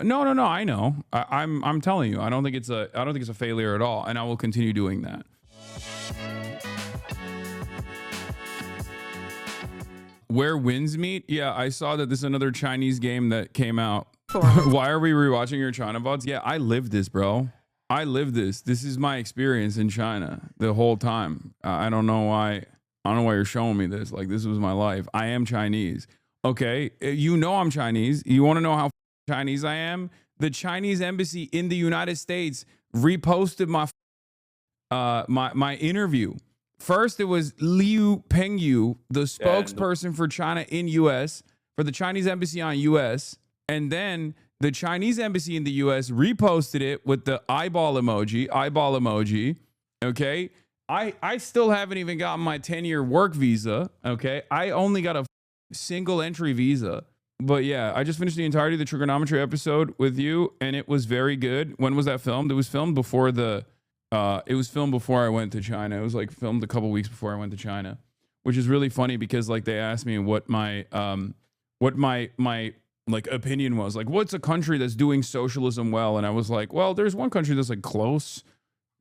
No. I know. I'm telling you. I don't think it's a failure at all, and I will continue doing that. Where winds meet? Yeah, I saw that this is another Chinese game that came out. Why are we rewatching your China VODs? Yeah, I lived this, bro. I lived this. This is my experience in China the whole time. I don't know why. I don't know why you're showing me this. Like, this was my life. I am Chinese. Okay, you know I'm Chinese. You want to know how Chinese I am? The Chinese embassy in the United States reposted my interview. First, it was Liu Pengyu, the spokesperson for China in U.S., for the Chinese embassy on U.S., and then the Chinese embassy in the U.S. reposted it with the eyeball emoji, okay? I still haven't even gotten my 10-year work visa, okay? I only got a single entry visa. But yeah, I just finished the entirety of the trigonometry episode with you, and it was very good. When was that filmed? It was filmed before I went to China. It was like filmed a couple weeks before I went to China, which is really funny because like they asked me what my like opinion was, like what's a country that's doing socialism well, and I was like, well, there's one country that's like close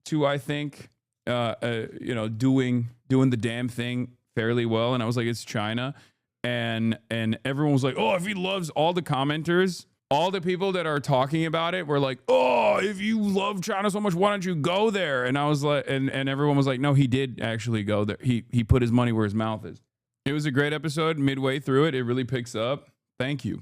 to, I think, doing the damn thing fairly well, and I was like, it's China, and everyone was like, oh, if he loves, all the commenters, all the people that are talking about it were like, oh, if you love China so much, why don't you go there? And I was like, and everyone was like, no, he did actually go there. He put his money where his mouth is. It was a great episode. Midway through it, it really picks up. Thank you.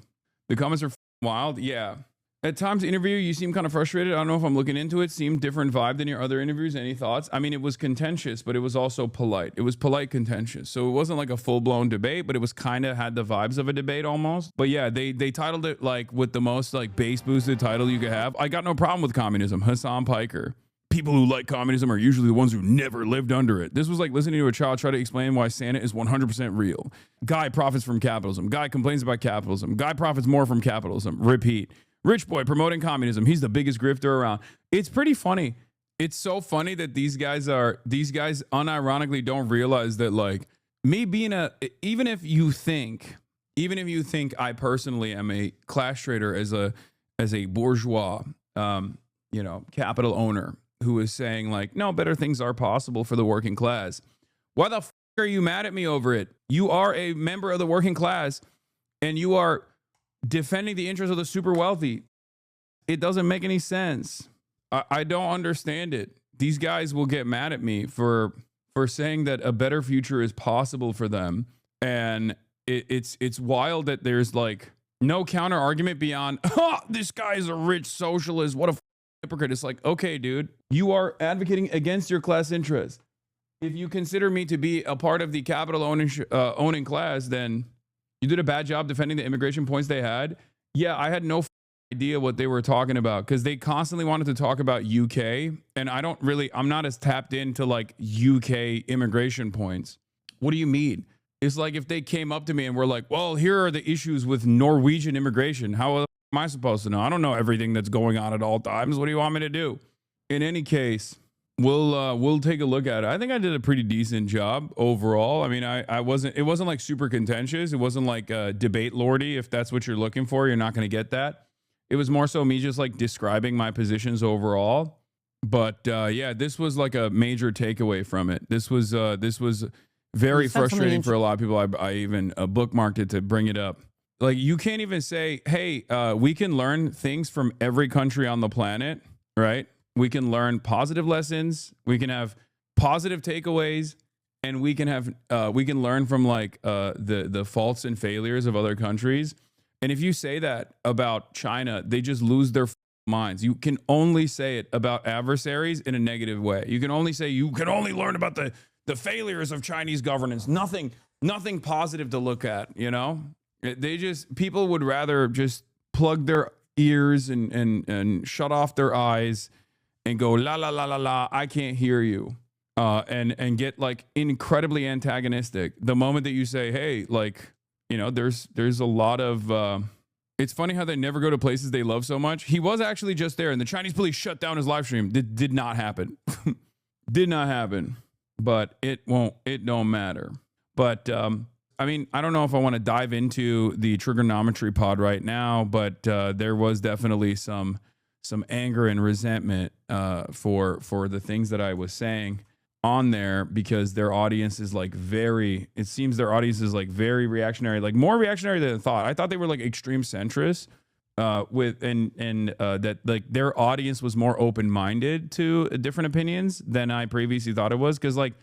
The comments are wild. Yeah. At times, interview, you seem kind of frustrated. I don't know if I'm looking into it. Seemed different vibe than your other interviews. Any thoughts? I mean, it was contentious, but it was also polite. It was polite contentious. So it wasn't like a full-blown debate, but it was kind of had the vibes of a debate almost. But yeah, they titled it like with the most like bass-boosted title you could have. I got no problem with communism. Hasan Piker. People who like communism are usually the ones who never lived under it. This was like listening to a child try to explain why Santa is 100% real. Guy profits from capitalism. Guy complains about capitalism. Guy profits more from capitalism. Repeat. Rich boy promoting communism. He's the biggest grifter around. It's pretty funny. It's so funny that these guys unironically don't realize that, like, me being even if you think I personally am a class trader as a bourgeois, capital owner who is saying like, no, better things are possible for the working class. Why the are you mad at me over it? You are a member of the working class and you are defending the interests of the super wealthy. It doesn't make any sense. I don't understand it. These guys will get mad at me for saying that a better future is possible for them. And it's wild that there's like no counter argument beyond, this guy is a rich socialist. What a hypocrite. It's like, okay, dude, you are advocating against your class interest. If you consider me to be a part of the capital owning class, then you did a bad job defending the immigration points they had. Yeah, I had no idea what they were talking about because they constantly wanted to talk about UK. And I'm not as tapped into like UK immigration points. What do you mean? It's like if they came up to me and were like, well, here are the issues with Norwegian immigration. How am I supposed to know? I don't know everything that's going on at all times. What do you want me to do? In any case, we'll take a look at it. I think I did a pretty decent job overall. I mean, it wasn't like super contentious. It wasn't like debate lordy. If that's what you're looking for, you're not going to get that. It was more so me just like describing my positions overall. But yeah, this was like a major takeaway from it. This was very frustrating for a lot of people. I even bookmarked it to bring it up. Like, you can't even say, hey, we can learn things from every country on the planet, right? We can learn positive lessons. We can have positive takeaways, and we can learn from like the faults and failures of other countries. And if you say that about China, they just lose their minds. You can only say it about adversaries in a negative way. You can only say you can only learn about the failures of Chinese governance. Nothing positive to look at. You know, people would rather just plug their ears and shut off their eyes and go, la, la, la, la, la, I can't hear you. And get like incredibly antagonistic. The moment that you say, hey, like, you know, there's a lot of, it's funny how they never go to places they love so much. He was actually just there and the Chinese police shut down his live stream. Did not happen. Did not happen, but it don't matter. But I mean, I don't know if I want to dive into the trigonometry pod right now, but there was definitely some anger and resentment for the things that I was saying on there, because their audience is like very, it seems their audience is like very reactionary, like more reactionary than I thought. I thought they were like extreme centrists, with that like their audience was more open-minded to different opinions than I previously thought it was. Because like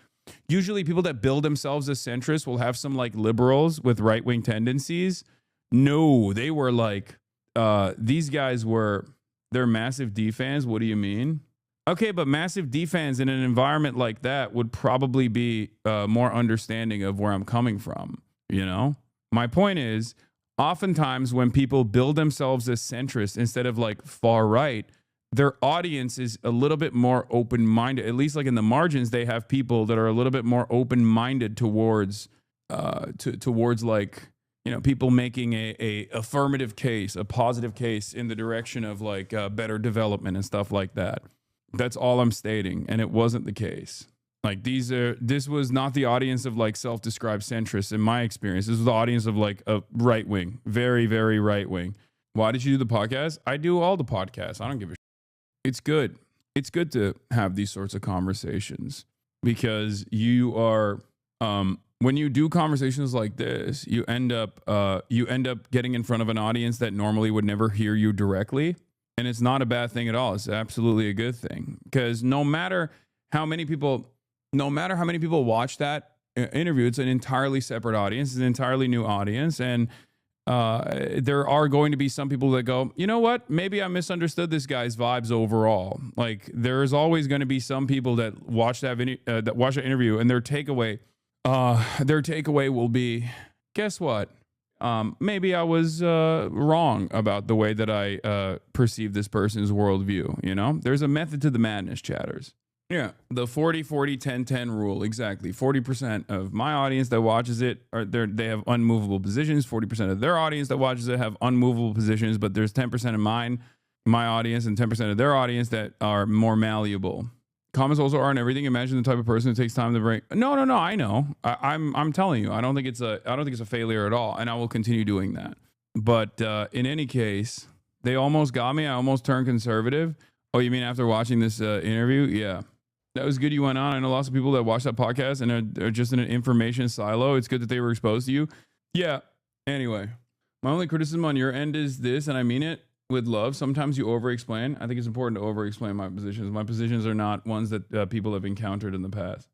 usually people that build themselves as centrists will have some like liberals with right-wing tendencies. No, they were like, these guys were, they're massive D fans. What do you mean? Okay, but massive D fans in an environment like that would probably be more understanding of where I'm coming from. You know, my point is, oftentimes when people build themselves as centrist instead of like far right, their audience is a little bit more open-minded. At least like in the margins, they have people that are a little bit more open-minded towards towards like, you know, people making a affirmative case, a positive case in the direction of like better development and stuff like that. That's all I'm stating, and it wasn't the case. Like this was not the audience of like self-described centrists in my experience. This was the audience of like a right wing, very, very right wing. Why did you do the podcast? I do all the podcasts. I don't give a shit. It's good. It's good to have these sorts of conversations, because you are, when you do conversations like this, you end up getting in front of an audience that normally would never hear you directly. And it's not a bad thing at all. It's absolutely a good thing, because no matter how many people watch that interview, it's an entirely separate audience. It's an entirely new audience. And there are going to be some people that go, you know what? Maybe I misunderstood this guy's vibes overall. Like there's always going to be some people that watch that interview, and their takeaway will be, guess what? Maybe I was wrong about the way that I perceive this person's worldview. You know, there's a method to the madness, chatters. Yeah, the 40-40-10-10 rule. Exactly. 40% of my audience that watches it they have unmovable positions. 40% of their audience that watches it have unmovable positions, but there's 10% of my audience and 10% of their audience that are more malleable. Comments also aren't everything. Imagine the type of person who takes time to bring. No. I know. I'm telling you. I don't think it's a failure at all, and I will continue doing that. But in any case, they almost got me. I almost turned conservative. Oh, you mean after watching this interview? Yeah, that was good. You went on. I know lots of people that watch that podcast and are just in an information silo. It's good that they were exposed to you. Yeah. Anyway, my only criticism on your end is this, and I mean it with love. Sometimes you over-explain. I think it's important to over-explain my positions. My positions are not ones that people have encountered in the past.